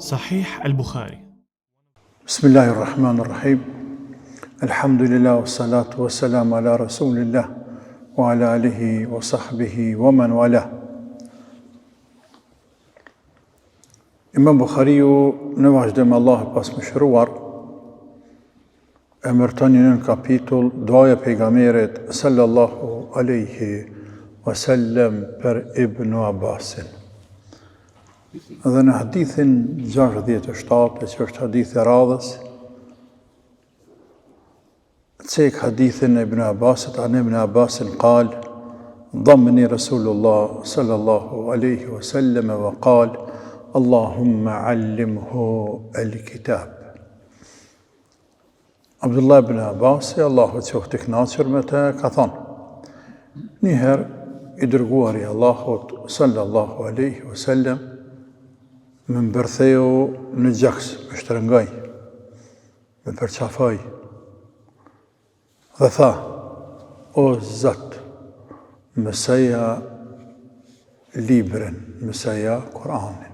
Sahih al-Bukhari. Bismillahirrahmanirrahim. Alhamdulillah wa salatu wa salam ala rasulillah wa ala alihi wa sahbihi wa man wala. Imam Bukhariu në vazhdim Allah pas më shëruar emërtoni në kapitull duaja pejgamberit sallallahu alaihi wasallam për Ibn Abbasin. Dhe në hadithin 67, që është hadithi radhës, cek hadithin Ibn Abbasit, an Ibn Abbasin qal, ضمني رسول الله صلى الله عليه وسلم وقال اللهم علمه الكتاب. Abdullah ibn Abbas, Allahu të qoftë i kënaqur me të, ka thënë: njëherë i dërguari Allahut sallallahu alaihi wasallam më mbërtheu në gjaks, më shtrëngoj, më përqafoj dhe tha: o Zot, mësoja librin, mësoja Kur'anin.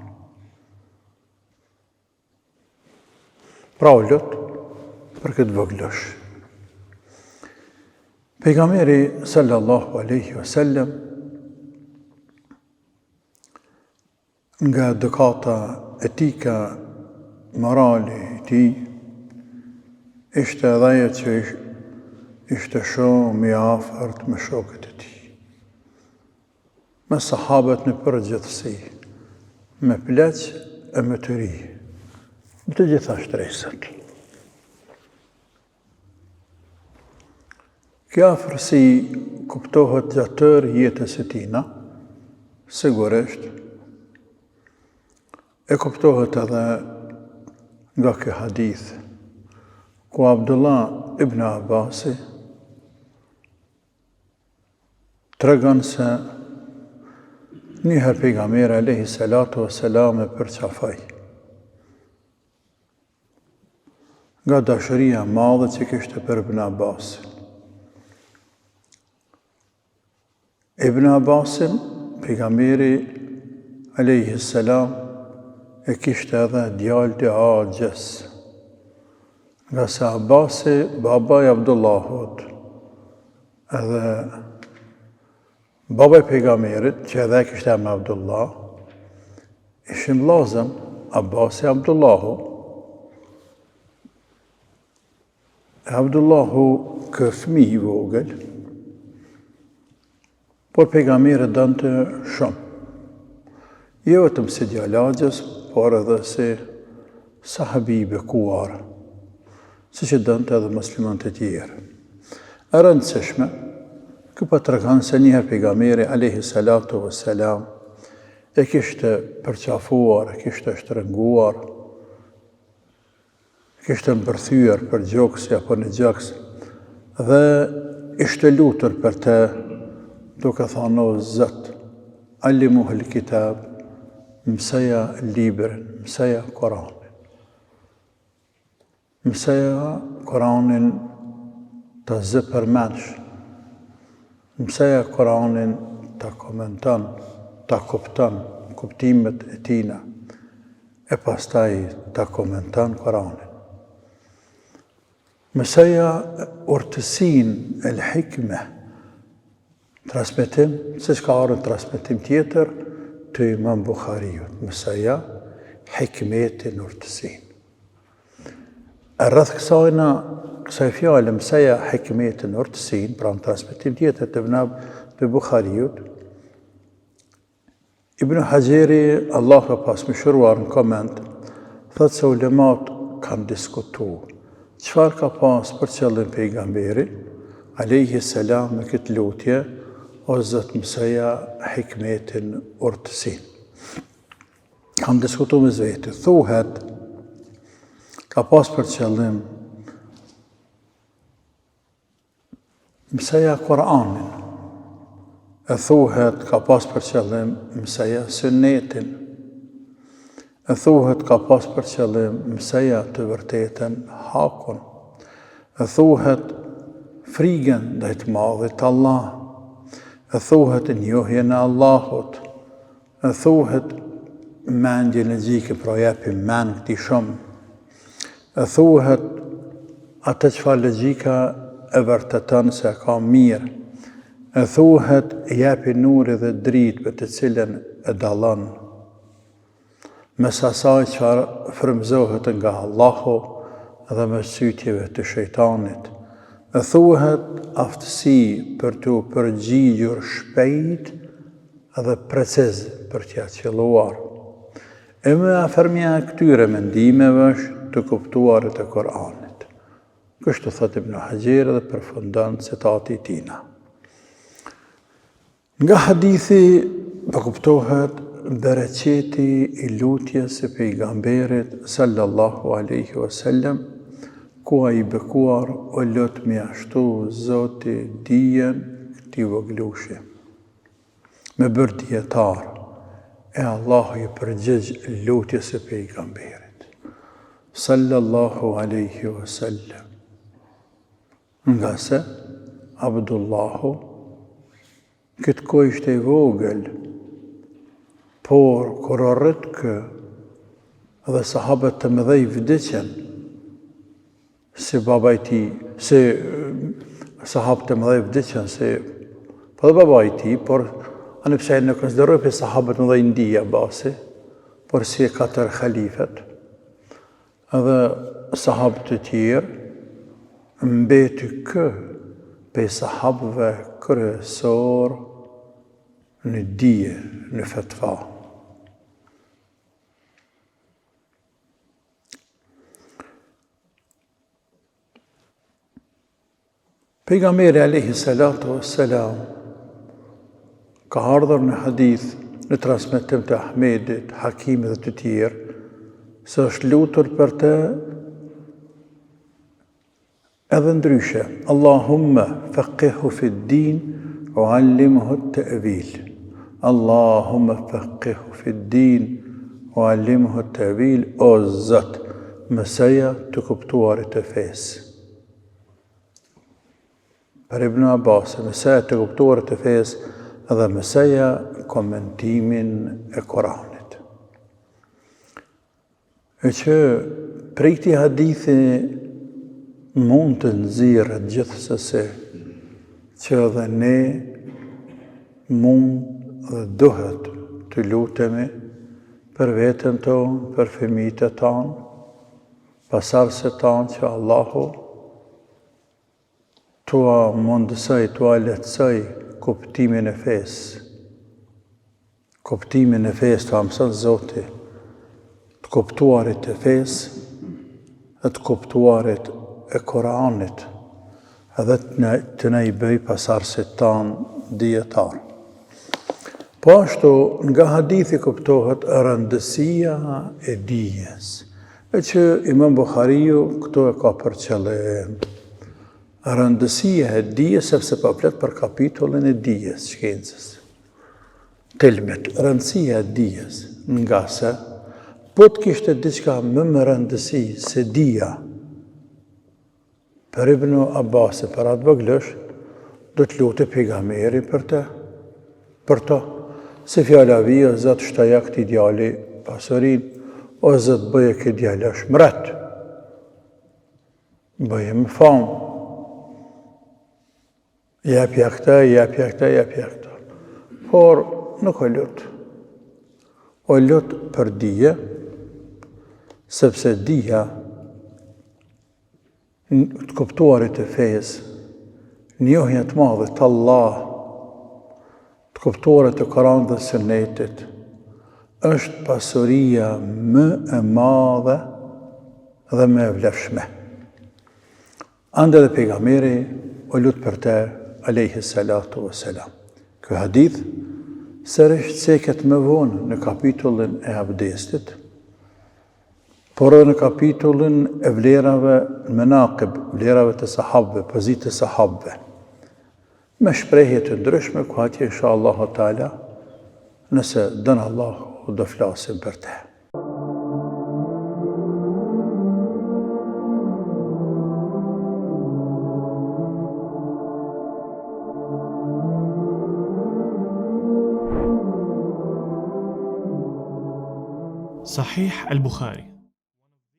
Pra u lut për këtë voglosh. Pejgamberi sallallahu alaihi wasallam nga edukata etika morale e tij ishte edhe ajo që ishte shumë i afërt me shokët e tij, me sahabët në përgjithësi, me pleq e me të ri, me të gjitha shtresat. Kjo afërsi kuptohet gjatë tërë jetës së tij, sigurisht, e kuptohet edhe nga ky hadith, ku Abdullah ibn Abbasi tregon se njëherë pejgamberi alayhi salatu wassalam e përqafoi nga dashuria e madhe që kishte për Ibn Abbasin. Ibn Abbasin, pejgamberi alayhi salam e kishte edhe djalë të Axhës, nga se Abbasi, baba i Abdullahut, edhe baba i pejgamberit, që edhe kishte emrin Abdullah, ishin vllazën Abbasi Abdullahu. Abdullahu kë fëmijë i vogël, por pejgamberi donte shumë. Jo vetëm si djalë Axhës, por edhe si sahabi i bekuar, siç e donte edhe muslimanët e tjerë. E rëndësishme, ky po tregon se njëherë pejgamberi alayhi salatu wassalam e kishte përqafuar, e kishte shtrënguar, kishte mbërthyer për gjoksi apo në gjoks, dhe ishte lutur për të, duke thënë: o Zot, allimuhu al-kitab, mësoja librin, mësoja Kur'anin. Mësoja Kur'anin të zë përmendsh, mësoja Kur'anin të komenton, të kupton kuptimet e tina, e pastaj të komenton Kur'anin. Mësoja urtësinë e l-hikme, transmetim, siç ka ardhur transmetim tjetër të Imam Bukhariut, mësoja hikmetin, urtësinë. Rreth kësaj fjale, mësoja hikmetin, urtësinë, pra në transmetim tjetër të Bukhariut, Ibn Hajeri, Allah ka pas mëshiruar, në koment, thotë se ulemat kanë diskutuar çfarë ka pas për qëllim pejgamberi alayhi salam me këtë lutje: o Zot, mësoja hikmetin, urtësinë. Kam diskutuar me vetë, thuhet ka pas për qëllim mësoja Kur'anin, e thuhet ka pas për qëllim mësoja sunnetin, e thuhet ka pas për qëllim mësoja të vërtetën, hakun, e thuhet frigën ndaj të madhit Allah, e thuhet njohjen e Allahut, e thuhet mendje energjike, pra japim mend këtij shumë. E thuhet atë çfarë logjika e vërteton se ka mirë. E thuhet japi nuri dhe dritë për të cilën e dallon. Mes asaj çfarë frymëzohet nga Allahu dhe mes sytjeve të shejtanit. E thuhet aftësi për të përgjigjur shpejt dhe preciz për t'ja qelluar. E me afërmja këtyre mendimeve është të kuptuarit e Koranit. Kështu thot Ibn Hajar dhe përfundon citati i tij. Nga hadithi përkuptohet bereqeti i lutjes së pejgamberit sallallahu alaihi wasallam, ku ai i bekuar o lot mjashtu Zoti dijen këtij voglushi. Me bërë djetar, e Allahu i përgjigj lutjes së pejgamberit sallallahu alaihi wasallam. Nga se Abdullahu këtë kohë ishte i vogël, por kur arrit kë dhe sahabët të mëdhej vdiqen, si baba i tij, si sahabët të mëdhej vdiqen, si po dhe baba i tij, por anë pse në konsideroj për sahabët më dhe India basi, por si e 4 khalifet, edhe sahabët të tjerë, mbeti kë për sahabëve kryesor në dije, në fetva. Pejgamberi alayhi salatu wassalam ka ardhur në hadith, në transmetim të Ahmedit, Hakimit dhe të tjerë, se është lutur për të edhe ndryshe. Allahumma faqihhu fi ddin wa allimhu at-ta'wil. Allahumma faqihhu fi ddin wa allimhu at-ta'wil. O Zot, mësoja të kuptuarit të fesë. Për Ibn Abbas, mësoja të kuptuarit të fesë dhe mësoja komentimin e Koranit. E që prej këtij hadithi mund të nxirret gjithsesi që edhe ne mund dhe duhet të lutemi për veten tonë, për fëmijët e tanë, pasardhësit tanë, që Allahu tua mundësoj, tua lehtësoj kuptimin e fesë. Kuptimin e fesë të mëson Zoti, të kuptuarit e fesë, të kuptuarit e Koranit, edhe të ne i bëj pasardhësit tanë dietar. Po ashtu nga hadithi kuptohet rëndësia e dijes, e që Imam Buhariu këto e ka për qëllim. Rëndësia e dijes, sepse po flet për kapitullin e dijes, shkencës. Telmet, rëndësia e dijes, nga se po të kishte diçka më rëndësi se dija, për Ibn Abbas, për atë vogëlësh, do të lutë pejgamberi për to. Se fjala vi, o Zot, shtoja këtij djali pasurin, o Zot, bëje këtij djali shmret, bëje më famë, japja këta. Por nuk o lut. O lut për dije, sepse dija të kuptuarit e fesë, njohja të madhe të Allah, të kuptuarit të Koranit dhe Sunetit, është pasuria më e madhe dhe më e vlefshme. Ande dhe pejgamberi o lut për te, alayhi salatu wassalam. Ky hadith sërish ceket më vonë në kapitullin e abdestit, por edhe në kapitullin e vlerave menaqib, vlerave të sahabëve, pozitë të sahabëve, me shprehje të ndryshme, ku atje inshallah taala, nëse dën Allahu, do flasim për te. Sahih al-Bukhari.